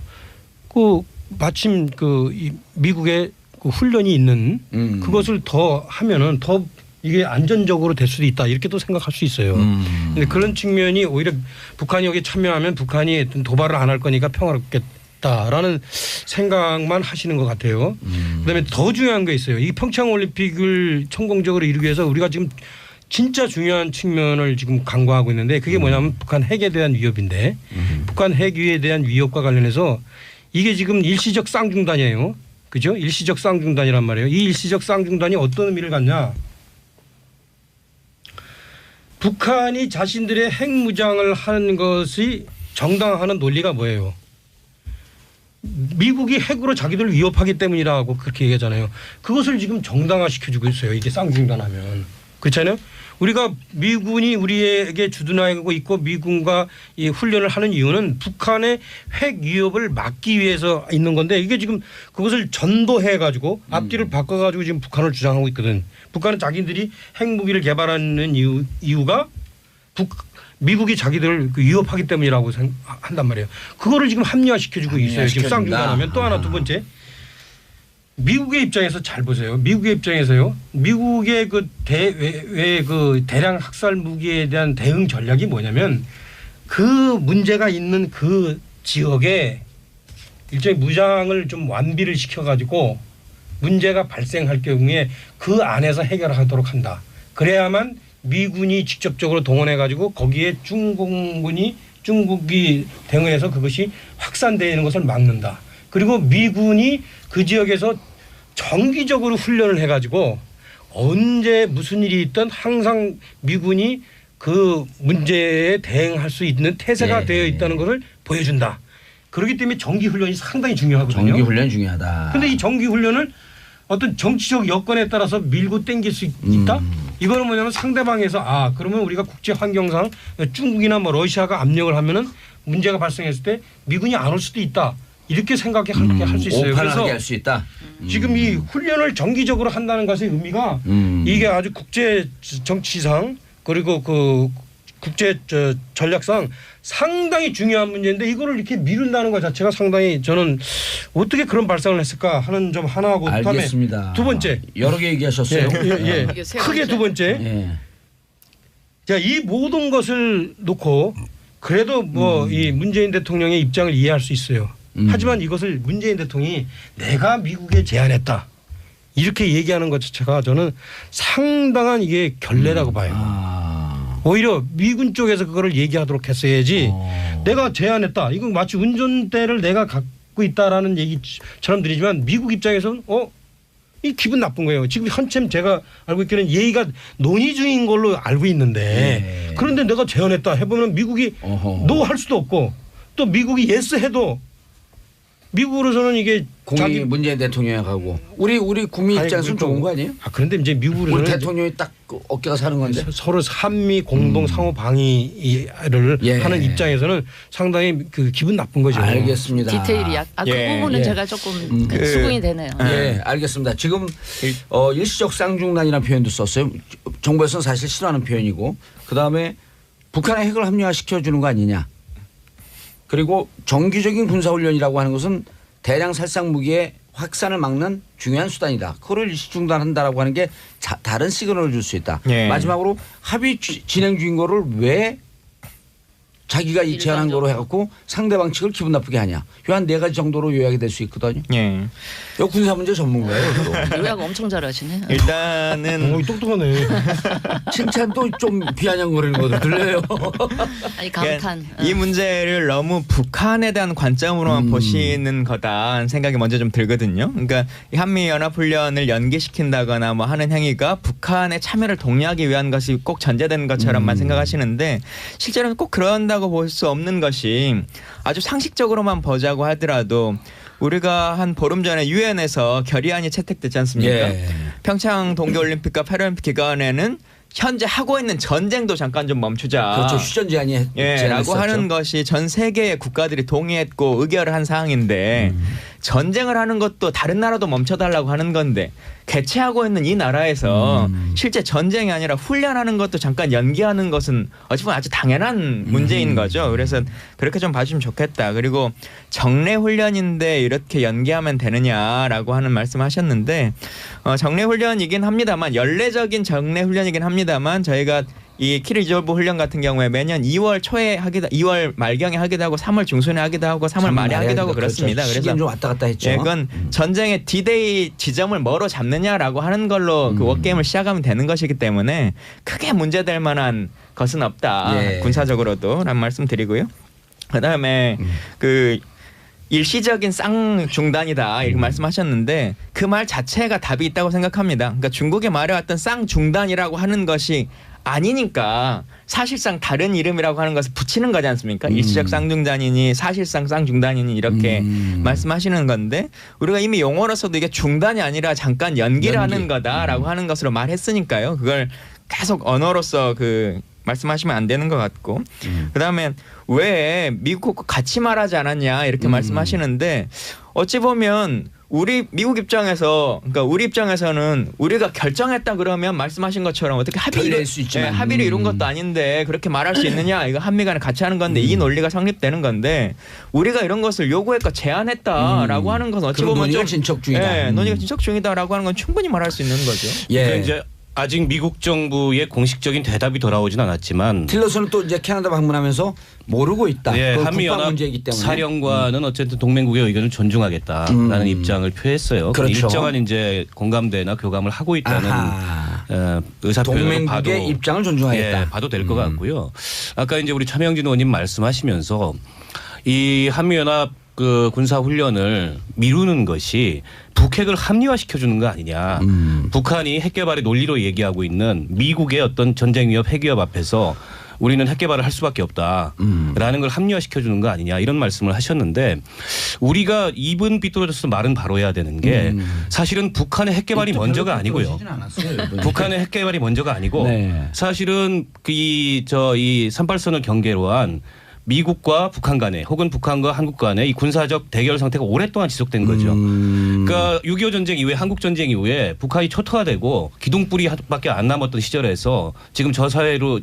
그 마침 이 미국의 그 훈련이 있는 그것을 더 하면은 더 이게 안전적으로 될 수도 있다 이렇게 또 생각할 수 있어요. 근데 그런 측면이 오히려 북한이 여기 참여하면 북한이 도발을 안 할 거니까 평화롭겠다라는 생각만 하시는 것 같아요. 그다음에 더 중요한 게 있어요. 이 평창 올림픽을 성공적으로 이루기 위해서 우리가 지금 진짜 중요한 측면을 지금 강구하고 있는데 그게 뭐냐면 북한 핵에 대한 위협인데 북한 핵에 대한 위협과 관련해서 이게 지금 일시적 쌍중단이에요. 그죠? 일시적 쌍중단이란 말이에요. 이 일시적 쌍중단이 어떤 의미를 갖냐? 북한이 자신들의 핵무장을 하는 것이 정당화하는 논리가 뭐예요? 미국이 핵으로 자기들을 위협하기 때문이라고 그렇게 얘기하잖아요. 그것을 지금 정당화시켜주고 있어요. 이게 쌍중단하면. 그렇잖아요. 우리가 미군이 우리에게 주둔하고 있고 미군과 이 훈련을 하는 이유는 북한의 핵 위협을 막기 위해서 있는 건데 이게 지금 그것을 전도해 가지고 앞뒤를 바꿔 가지고 지금 북한을 주장하고 있거든. 북한은 자기들이 핵무기를 개발하는 이유가 미국이 자기들을 위협하기 때문이라고 한단 말이에요. 그거를 지금 합리화시켜주고 있어요. 지금 쌍중단하면 또 하나 두 번째. 미국의 입장에서 잘 보세요. 미국의 입장에서요. 미국의 그 대량 학살 무기에 대한 대응 전략이 뭐냐면 그 문제가 있는 그 지역에 일종의 무장을 좀 완비를 시켜가지고 문제가 발생할 경우에 그 안에서 해결하도록 한다. 그래야만 미군이 직접적으로 동원해가지고 거기에 중국이 대응해서 그것이 확산되는 것을 막는다. 그리고 미군이 그 지역에서 정기적으로 훈련을 해가지고 언제 무슨 일이 있든 항상 미군이 그 문제에 대응할 수 있는 태세가 되어 있다는 것을 보여준다. 그렇기 때문에 정기 훈련이 상당히 중요하거든요. 정기 훈련 중요하다. 그런데 이 정기 훈련을 어떤 정치적 여건에 따라서 밀고 땡길 수 있다? 이거는 뭐냐면 상대방에서 그러면 우리가 국제 환경상 중국이나 뭐 러시아가 압력을 하면은 문제가 발생했을 때 미군이 안 올 수도 있다. 이렇게 생각할 수 있어요. 오판하게 할 수 있다. 지금 이 훈련을 정기적으로 한다는 것의 의미가 이게 아주 국제 정치상 그리고 그 국제 전략상 상당히 중요한 문제인데 이거를 이렇게 미룬다는 것 자체가 상당히 저는 어떻게 그런 발상을 했을까 하는 점 하나하고 알겠습니다. 그다음에 두 번째 여러 개 얘기하셨어요. 예. 이게 세 크게 번째. 두 번째. 예. 자, 이 모든 것을 놓고 그래도 뭐 이 문재인 대통령의 입장을 이해할 수 있어요. 하지만 이것을 문재인 대통령이 내가 미국에 제안했다. 이렇게 얘기하는 것 자체가 저는 상당한 이게 결례라고 봐요. 오히려 미군 쪽에서 그거를 얘기하도록 했어야지 내가 제안했다. 이건 마치 운전대를 내가 갖고 있다라는 얘기처럼 들리지만 미국 입장에서는 이 기분 나쁜 거예요. 지금 한참 제가 알고 있기는 얘기가 논의 중인 걸로 알고 있는데 그런데 내가 제안했다 해보면 미국이 노 할 수도 없고 또 미국이 예스 해도 미국으로서는 이게 자기 문재인 대통령하고 우리 국민 입장에서는 좋은 거 아니에요? 그런데 이제 미국으로는 우리 대통령이 딱 어깨가 사는 건데 서로 한미 공동 상호 방위를 하는 입장에서는 상당히 그 기분 나쁜 거죠. 알겠습니다. 디테일이 그 부분은 제가 조금 수긍이 되네요. 예, 알겠습니다. 지금 일시적 쌍중단이라는 표현도 썼어요. 정부에서는 사실 싫어하는 표현이고 그다음에 북한의 핵을 합리화시켜 주는 거 아니냐. 그리고 정기적인 군사훈련이라고 하는 것은 대량 살상 무기의 확산을 막는 중요한 수단이다. 그걸 일시 중단한다라고 하는 게 다른 시그널을 줄 수 있다. 예. 마지막으로 합의 진행 중인 거를 왜 자기가 이 제안한 거로 해갖고 상대방 측을 기분 나쁘게 하냐. 요 한 4가지 정도로 요약이 될 수 있거든요. 예. 요 군사 문제 전문가예요. 요약 엄청 잘하시네. 일단은 똑똑하네. 칭찬도 좀 비아냥거리는 것도 들려요. 아니 감탄. 이 문제를 너무 북한에 대한 관점으로만 보시는 거다 생각이 먼저 좀 들거든요. 그러니까 이 한미 연합 훈련을 연기시킨다거나 뭐 하는 행위가 북한의 참여를 독려하기 위한 것이 꼭 전제되는 것처럼만 생각하시는데 실제로는 꼭 그런다고 볼 수 없는 것이 아주 상식적으로만 보자고 하더라도 우리가 한 보름 전에 유엔에서 결의안이 채택됐지 않습니까? 예. 평창 동계올림픽과 패럴림픽 기간에는 현재 하고 있는 전쟁도 잠깐 좀 멈추자. 그렇죠. 휴전 제안이 라고 하는 것이 전 세계의 국가들이 동의했고 의결을 한 사항인데 전쟁을 하는 것도 다른 나라도 멈춰달라고 하는 건데 개최하고 있는 이 나라에서 실제 전쟁이 아니라 훈련하는 것도 잠깐 연기하는 것은 어찌 보면 아주 당연한 문제인 거죠. 그래서 그렇게 좀 봐주시면 좋겠다. 그리고 정례 훈련인데 이렇게 연기하면 되느냐라고 하는 말씀하셨는데 정례 훈련이긴 합니다만 연례적인 정례 훈련이긴 합니다만 저희가 이 키 리저브 훈련 같은 경우에 매년 2월 초에 하기도 2월 말경에 하기도 하고 3월 중순에 하기도 하고 3월 말에 하기도 하고 그렇습니다. 그렇죠. 시기는 좀 왔다 갔다 했죠. 예, 그건 전쟁의 D-Day 지점을 뭐로 잡느냐라고 하는 걸로 그 워게임을 시작하면 되는 것이기 때문에 크게 문제될 만한 것은 없다. 군사적으로도 라는 말씀 드리고요. 그다음에 그 일시적인 쌍중단이다 이렇게 말씀하셨는데 그 말 자체가 답이 있다고 생각합니다. 그러니까 중국이 말해왔던 쌍중단이라고 하는 것이 아니니까 사실상 다른 이름이라고 하는 것을 붙이는 거지 않습니까? 일시적 쌍중단이니 사실상 쌍중단이니 이렇게 말씀하시는 건데 우리가 이미 용어로서도 이게 중단이 아니라 잠깐 연기를 하는 거다라고 하는 것으로 말했으니까요. 그걸 계속 언어로서 그 말씀하시면 안 되는 것 같고 그다음에 왜 미국과 같이 말하지 않았냐 이렇게 말씀하시는데 어찌 보면 우리 미국 입장에서 그러니까 우리 입장에서는 우리가 결정했다 그러면 말씀하신 것처럼 어떻게 합의를 이룬 것도 아닌데 그렇게 말할 수 있느냐 이거 한미 간에 같이 하는 건데 이 논리가 성립되는 건데 우리가 이런 것을 요구했고 제안했다라고 하는 건 어찌 보면 논의가 좀 진척 중이다. 논의가 진척 중이다라고 하는 건 충분히 말할 수 있는 거죠. 그러니까 이제 아직 미국 정부의 공식적인 대답이 돌아오진 않았지만 틸러스는 또 이제 캐나다 방문하면서 모르고 있다. 예, 한미연합 사령관은 어쨌든 동맹국의 의견을 존중하겠다라는 입장을 표했어요. 그렇죠. 일정한 이제 공감대나 교감을 하고 있다는 의사 표현을 봐도 동맹국의 입장을 존중하겠다. 예, 봐도 될 것 같고요. 아까 이제 우리 차명진 의원님 말씀하시면서 이 한미연합 그 군사 훈련을 미루는 것이 북핵을 합리화시켜 주는 거 아니냐. 북한이 핵 개발의 논리로 얘기하고 있는 미국의 어떤 전쟁 위협, 핵 위협 앞에서 우리는 핵 개발을 할 수밖에 없다라는 걸 합리화시켜 주는 거 아니냐 이런 말씀을 하셨는데 우리가 입은 삐뚤어져서 말은 바로 해야 되는 게 사실은 북한의 핵 개발이 먼저가 아니고요. 북한의 핵 개발이 먼저가 아니고 네. 사실은 이 38선을 경계로 한 미국과 북한 간에 혹은 북한과 한국 간에 이 군사적 대결 상태가 오랫동안 지속된 거죠. 그러니까 6.25 전쟁 이후에 한국 전쟁 이후에 북한이 초토화되고 기둥뿌리밖에 안 남았던 시절에서 지금 저 사회로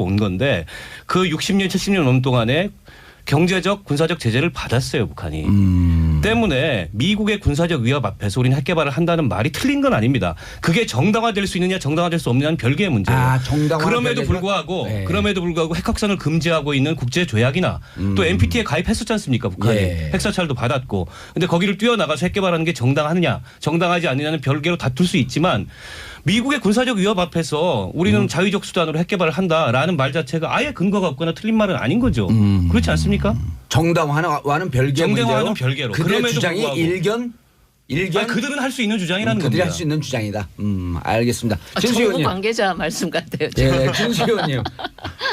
온 건데 그 60년 70년 넘는 동안에 경제적 군사적 제재를 받았어요 북한이. 때문에 미국의 군사적 위협 앞에서 우리는 핵 개발을 한다는 말이 틀린 건 아닙니다. 그게 정당화될 수 있느냐 정당화될 수 없느냐는 별개의 문제예요. 그럼에도 불구하고 핵 확산을 금지하고 있는 국제 조약이나 또 NPT에 가입했었지 않습니까 북한이. 핵사찰도 받았고. 근데 거기를 뛰어나가서 핵 개발하는 게 정당하느냐 정당하지 않느냐는 별개로 다툴 수 있지만 미국의 군사적 위협 앞에서 우리는 자위적 수단으로 핵 개발을 한다라는 말 자체가 아예 근거가 없거나 틀린 말은 아닌 거죠. 그렇지 않습니까? 정당화와는 별개 문제로. 정당화는 별개로. 그들의 주장이 불구하고. 일견 아니, 그들은 할 수 있는 주장이라는 그들이 겁니다. 할 수 있는 주장이다. 알겠습니다. 진수 정부 의원님. 관계자 말씀 같아요. 네, 진수 의원님.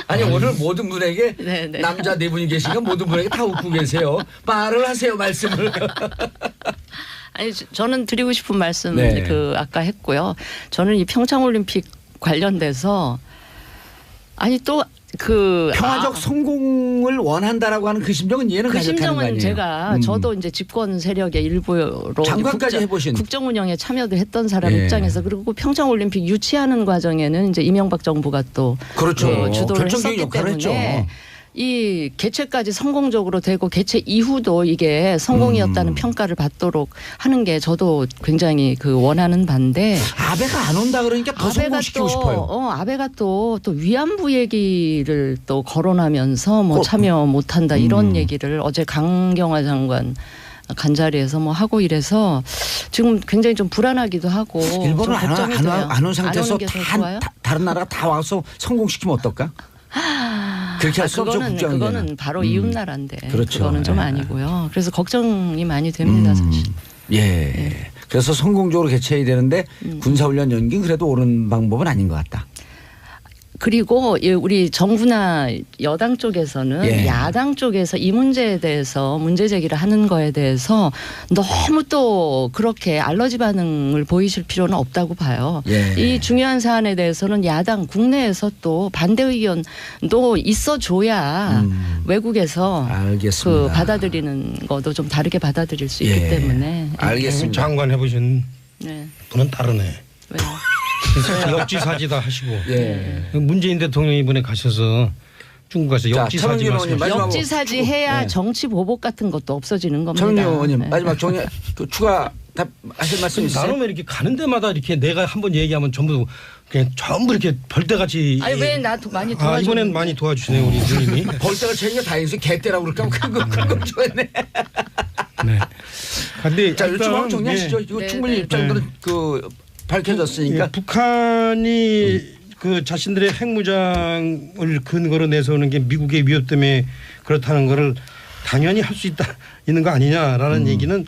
아니 오늘 모든 분에게 네네. 남자 네 분이 계시니까 모든 분에게 다 웃고 계세요. 말을 하세요 말씀을. 아니 저는 드리고 싶은 말씀 네. 아까 했고요. 저는 이 평창올림픽 관련돼서 아니 또 평화적 성공을 원한다라고 하는 그 심정은 이해는 그 가져가는 거 심정은 아니에요? 제가 저도 이제 집권 세력의 일부로 장관까지 해보신 국정 운영에 참여도 했던 사람 예. 입장에서 그리고 평창올림픽 유치하는 과정에는 이제 이명박 정부가 또 그렇죠. 주도를 결정적인 했었기 역할을 때문에 했죠. 이 개최까지 성공적으로 되고 개최 이후도 이게 성공이었다는 평가를 받도록 하는 게 저도 굉장히 원하는 바인데 아베가 안 온다 그러니까 더 성공시키고 싶어요. 아베가 또 위안부 얘기를 또 거론하면서 참여 못한다 이런 얘기를 어제 강경화 장관 간 자리에서 하고 이래서 지금 굉장히 좀 불안하기도 하고 일본은 좀 걱정이 돼요. 안 온 상태에서 안 오는 게 더 좋아요? 다른 나라가 다 와서 성공시키면 어떨까? 그렇게 할 수 없죠. 그거는 바로 이웃 나라인데 그렇죠. 그거는 좀 예. 아니고요. 그래서 걱정이 많이 됩니다 사실. 예. 그래서 성공적으로 개최해야 되는데 군사훈련 연기는 그래도 옳은 방법은 아닌 것 같다. 그리고 우리 정부나 여당 쪽에서는 예. 야당 쪽에서 이 문제에 대해서 문제 제기를 하는 거에 대해서 너무 또 그렇게 알러지 반응을 보이실 필요는 없다고 봐요. 예. 이 중요한 사안에 대해서는 야당 국내에서 또 반대 의견도 있어줘야 외국에서 알겠습니다. 받아들이는 것도 좀 다르게 받아들일 수 있기 예. 때문에. 알겠습니다. 장관 해보신 네. 분은 다르네. 왜요? 역지사지다 하시고 예. 문재인 대통령이 이번에 가셔서 중국 가서 자, 역지사지 차명진 의원님, 말씀하셨죠. 역지사지 해야 네. 정치 보복 같은 것도 없어지는 겁니다. 정윤 의원님 네. 마지막 추가 하실 말씀 있으세요? 나름의 이렇게 가는 데마다 이렇게 내가 한번 얘기하면 전부 이렇게 벌떼같이. 아니 왜 나 많이 도와줘? 이번엔 많이 도와주시네요 우리 누님이. 벌떼가 채니까 다행이지 개떼라고 그럴까 큰거 좋았네. 네. 근데 자 요즘 한번 정리하시죠. 예. 이거 네, 충분히 네. 입장들은 밝혀졌으니까. 예, 북한이 자신들의 핵무장을 근거로 내세우는 게 미국의 위협 때문에 그렇다는 거를 당연히 할 수 있는 거 아니냐라는 얘기는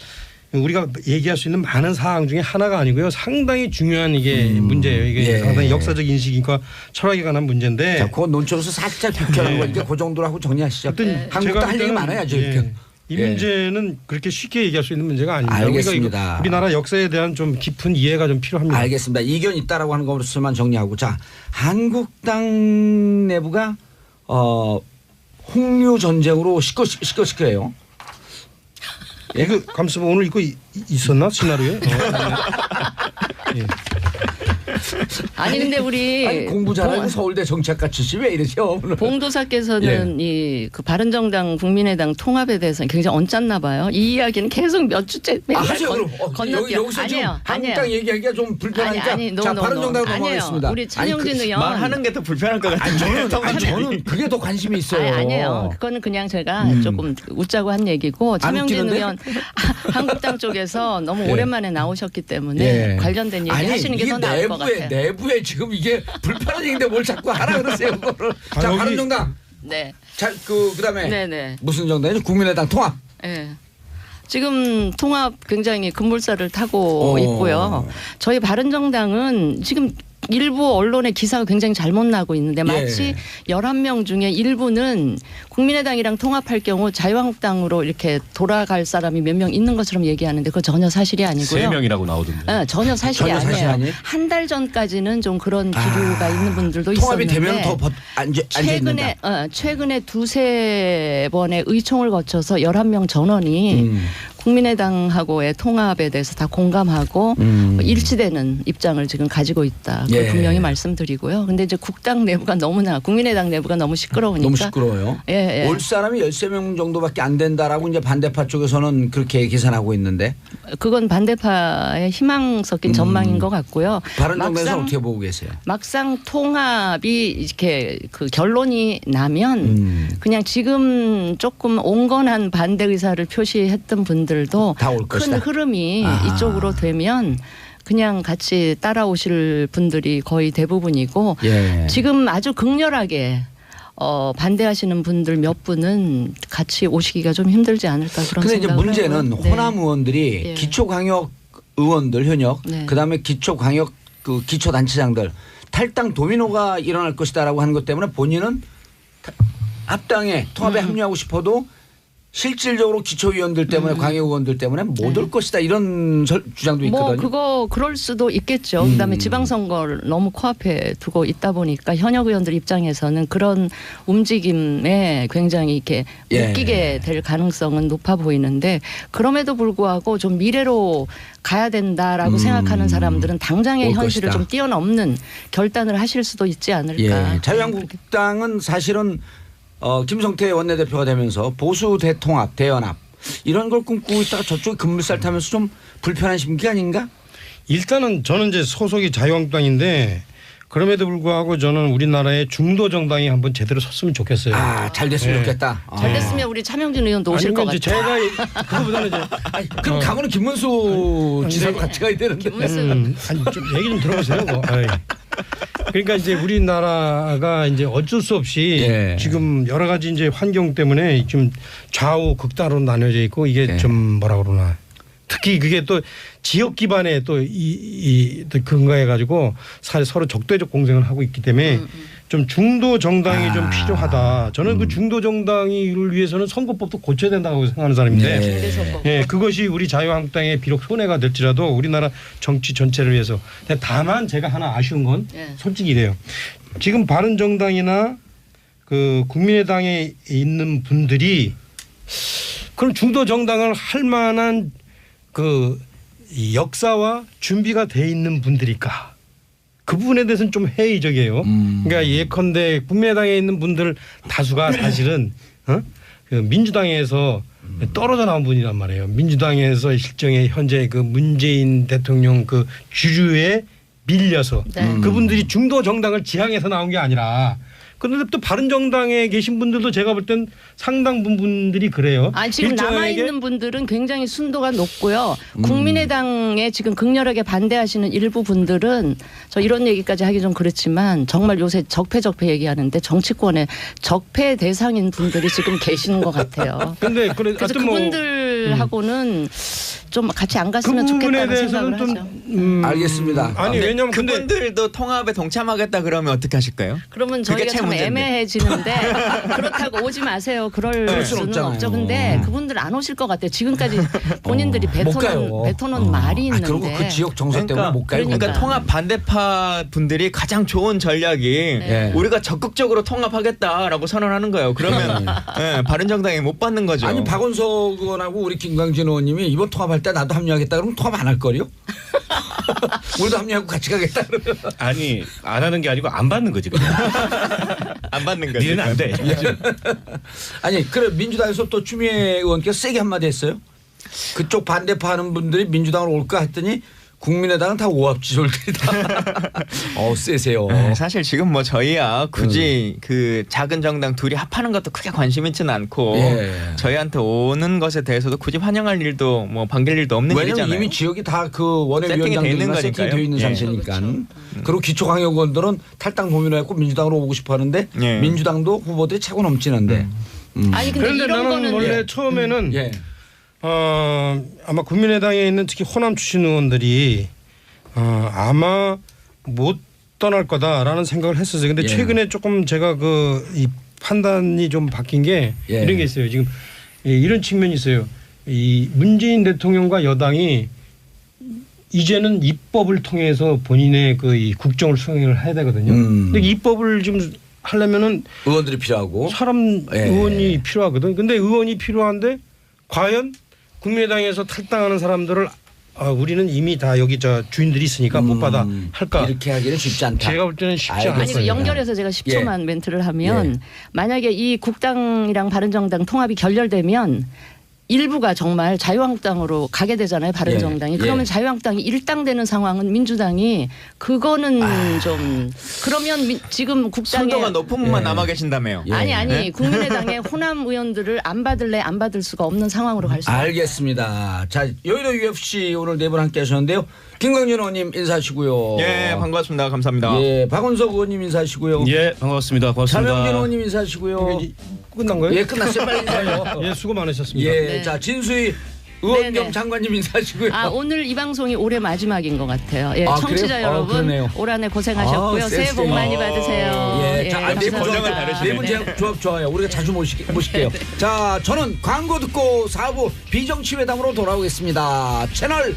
우리가 얘기할 수 있는 많은 사항 중에 하나가 아니고요. 상당히 중요한 이게 문제예요. 이게 예. 상당히 역사적 인식과 철학에 관한 문제인데. 자, 그건 논점에서 살짝 비켜는 거니까 그 정도로 하고 정리하시죠. 하여튼 한국도 제가 할 얘기 볼 때는 많아야죠. 예, 이렇게. 이 예. 문제는 그렇게 쉽게 얘기할 수 있는 문제가 아닙니다. 알겠습니다. 우리가 우리나라 역사에 대한 좀 깊은 이해가 좀 필요합니다. 알겠습니다. 이견 있다라고 하는 것으로만 정리하고 자 한국당 내부가 홍류 전쟁으로 시끌시끌해요. 이거 감수본 오늘 이거 있었나 시나리오에? 예. 아니 근데 우리 아니, 공부 잘하는 서울대 정치학과 출신 왜 이러죠? 오늘. 봉도사께서는 그 바른정당 국민의당 통합에 대해서 굉장히 언짢나 봐요. 이 이야기는 계속 몇 주째 맨날 하세요 그럼. 건너뛰어. 여기서 지금 아니에요. 한국당 얘기하기가 좀 불편하니까 자 바른정당으로 넘어가겠습니다. 우리 차명진 의원 말하는 게 더 불편할 것 같아요. 저는 그게 더 관심이 있어요. 아니에요. 그거는 그냥 제가 조금 웃자고 한 얘기고 차명진 웃기는데? 의원 한국당 쪽에서 너무 예. 오랜만에 나오셨기 때문에 예. 관련된 얘기 하시는 게 더 나을 것 같아요. 내부에 지금 이게 불편한 얘기인데 뭘 자꾸 하라 그러세요 그거를. 자 여기- 바른정당. 네. 자 그다음에 네네. 무슨 정당이죠? 국민의당 통합. 예. 지금 통합 굉장히 급물살을 타고 있고요. 저희 바른정당은 지금 일부 언론의 기사가 굉장히 잘못 나고 있는데 마치 11명 중에 일부는 국민의당이랑 통합할 경우 자유한국당으로 이렇게 돌아갈 사람이 몇 명 있는 것처럼 얘기하는데 그거 전혀 사실이 아니고요. 3명이라고 나오던데. 전혀 사실이 전혀 사실 아니에요. 아니에요? 한 달 전까지는 좀 그런 기류가 있는 분들도 통합이 있었는데 되면 더 앉아있는다. 최근에 두세 번의 의총을 거쳐서 11명 전원이 국민의당하고의 통합에 대해서 다 공감하고 일치되는 입장을 지금 가지고 있다. 그걸 분명히 말씀드리고요. 근데 이제 국당 내부가 너무나 국민의당 내부가 너무 시끄러우니까. 너무 시끄러워요. 올 사람이 13명 정도밖에 안 된다라고 이제 반대파 쪽에서는 그렇게 계산하고 있는데. 그건 반대파의 희망 섞인 전망인 것 같고요. 바른정당에서 어떻게 보고 계세요? 막상 통합이 이렇게 그 결론이 나면 그냥 지금 조금 온건한 반대 의사를 표시했던 분들도 다 올 큰 것이다. 흐름이 이쪽으로 되면 그냥 같이 따라오실 분들이 거의 대부분이고 지금 아주 극렬하게 반대하시는 분들 몇 분은 같이 오시기가 좀 힘들지 않을까 그런 근데 이제 생각을 문제는 해요. 호남 의원들이 기초광역 의원들 현역 그다음에 기초광역 그 기초단체장들 탈당 도미노가 일어날 것이다라고 하는 것 때문에 본인은 합당에 통합에 합류하고 싶어도 실질적으로 기초위원들 때문에 광역의원들 때문에 못 올 것이다 이런 주장도 있거든요. 뭐 그럴 수도 있겠죠. 그다음에 지방선거를 너무 코앞에 두고 있다 보니까 현역 의원들 입장에서는 그런 움직임에 굉장히 이렇게 묶이게 될 가능성은 높아 보이는데 그럼에도 불구하고 좀 미래로 가야 된다라고 생각하는 사람들은 당장의 현실을 좀 뛰어넘는 결단을 하실 수도 있지 않을까. 자유한국당은 사실은 김성태 원내대표가 되면서 보수 대통합, 대연합 이런 걸 꿈꾸고 있다가 저쪽에 급물살 타면서 좀 불편한 심기 아닌가? 일단은 저는 이제 소속이 자유한국당인데 그럼에도 불구하고 저는 우리나라의 중도 정당이 한번 제대로 섰으면 좋겠어요. 잘 됐으면 좋겠다. 잘 됐으면 우리 차명진 의원도 오실 것 같아요. 제가 그거보다는 이제 그럼 가고는 김문수 지사도 같이 가야 되는데. 아니 좀 얘기 좀 들어보세요. 그러니까 이제 우리나라가 이제 어쩔 수 없이 지금 여러 가지 이제 환경 때문에 지금 좌우 극단으로 나뉘어져 있고 이게 좀 뭐라 그러나 특히 그게 또 지역 기반에 또 근거해 가지고 서로 적대적 공생을 하고 있기 때문에 좀 중도 정당이 좀 필요하다. 저는 그 중도 정당을 위해서는 선거법도 고쳐야 된다고 생각하는 사람인데 그것이 우리 자유한국당에 비록 손해가 될지라도 우리나라 정치 전체를 위해서. 다만 제가 하나 아쉬운 건 솔직히 이래요. 지금 바른정당이나 그 국민의당에 있는 분들이 그럼 중도 정당을 할 만한 그 역사와 준비가 돼 있는 분들일까? 그 부분에 대해서는 좀 회의적이에요. 그러니까 예컨대 국민의당에 있는 분들 다수가 사실은 그 민주당에서 떨어져 나온 분이란 말이에요. 민주당에서 실정의 현재 그 문재인 대통령 그 주류에 밀려서 그분들이 중도 정당을 지향해서 나온 게 아니라 그런데 또 바른정당에 계신 분들도 제가 볼 땐 상당 분들이 그래요. 지금 남아있는 분들은 굉장히 순도가 높고요. 국민의당에 지금 극렬하게 반대하시는 일부 분들은 저 이런 얘기까지 하기 좀 그렇지만 정말 요새 적폐 얘기하는데 정치권에 적폐 대상인 분들이 지금 계시는 것 같아요. 그래서 그분들하고는 좀 같이 안 갔으면 좋겠다는 생각을 하죠. 알겠습니다. 아니 왜냐면 그분들도 통합에 동참하겠다 그러면 어떻게 하실까요? 그러면 저희가 참 애매해지는데 그렇다고 오지 마세요. 그럴 수는 없죠. 근데 그분들 안 오실 것 같아요. 지금까지 본인들이 뱉어놓은 말이 있는데. 그리고 그 지역 정서 때문에 못 가요. 그러니까 통합 반대파 분들이 가장 좋은 전략이 우리가 적극적으로 통합하겠다라고 선언하는 거예요. 그러면 바른정당에 못 받는 거죠. 아니 박원석 의원하고 우리 김광진 의원님이 이번 통합할 때 나도 합류하겠다 그러면 통합 안 할 거요? 우리도 합류하고 같이 가겠다 그러면. 아니 안 하는 게 아니고 안 받는 거지 그냥. 안 받는 거지. 니는 안 돼. 아니 그래 민주당에서 또 추미애 의원께서 세게 한마디 했어요. 그쪽 반대파 하는 분들이 민주당으로 올까 했더니 국민의당은 다 오합지졸들이다. 세세요. 사실 지금 뭐 저희야 굳이 그 작은 정당 둘이 합하는 것도 크게 관심 있지는 않고 저희한테 오는 것에 대해서도 굳이 환영할 일도 뭐 반길 일도 없는 일이잖아요. 왜냐면 이미 지역이 다 그 원외위원장들과 세팅되어 있는 상태니까. 그리고 기초광역의원들은 탈당 도민화했고 민주당으로 오고 싶어 하는데 민주당도 후보들이 차고 넘치는데. 아니 근데 그런데 이런 나는 거는 원래 처음에는 아마 국민의당에 있는 특히 호남 출신 의원들이 아마 못 떠날 거다라는 생각을 했었어요. 근데 예. 최근에 조금 제가 이 판단이 좀 바뀐 게 예. 이런 게 있어요. 지금 이런 측면이 있어요. 이 문재인 대통령과 여당이 이제는 입법을 통해서 본인의 이 국정을 수행을 해야 되거든요. 근데 입법을 좀 하려면은 의원들이 필요하고 사람 예. 의원이 필요하거든. 근데 의원이 필요한데 과연 국민의당에서 탈당하는 사람들을 우리는 이미 다 여기 주인들이 있으니까 못 받아 할까? 이렇게 하기는 쉽지 않다. 제가 볼 때는 쉽지 알겠습니다. 아니 않아요. 연결해서 제가 10초만 멘트를 하면 만약에 이 국당이랑 바른정당 통합이 결렬되면 일부가 정말 자유한국당으로 가게 되잖아요. 바른정당이. 예. 그러면 예. 자유한국당이 일당되는 상황은 민주당이 그거는 좀 그러면 지금 국당에 선도가 높은 분만 예. 남아 계신다며요. 예. 아니 국민의당의 호남 의원들을 안 받을래 안 받을 수가 없는 상황으로 갈 수 있어요. 알겠습니다. 자, 여의도 UFC 오늘 네 분 함께 하셨는데요. 김광준 의원님 인사하시고요. 예, 반갑습니다. 감사합니다. 예, 박원석 의원님 인사하시고요. 예, 반갑습니다. 고맙습니다. 차명진 의원님 인사하시고요. 이게 끝난 거예요? 예, 끝났어요. 빨리 인사해요. 예, 수고 많으셨습니다. 예, 네. 자, 진수희 의원 네네. 겸 장관님 인사하시고요. 오늘 이 방송이 올해 마지막인 것 같아요. 예, 아, 청취자 그래요? 여러분 그러네요. 올 한해 고생하셨고요. 아, 새해 복 많이 받으세요. 예, 자, 네 분 고정을 조합, 다르시네. 네 분 조합 좋아요. 우리가 자주 모실게요. 자, 저는 광고 듣고 4부 비정치회담으로 돌아오겠습니다. 채널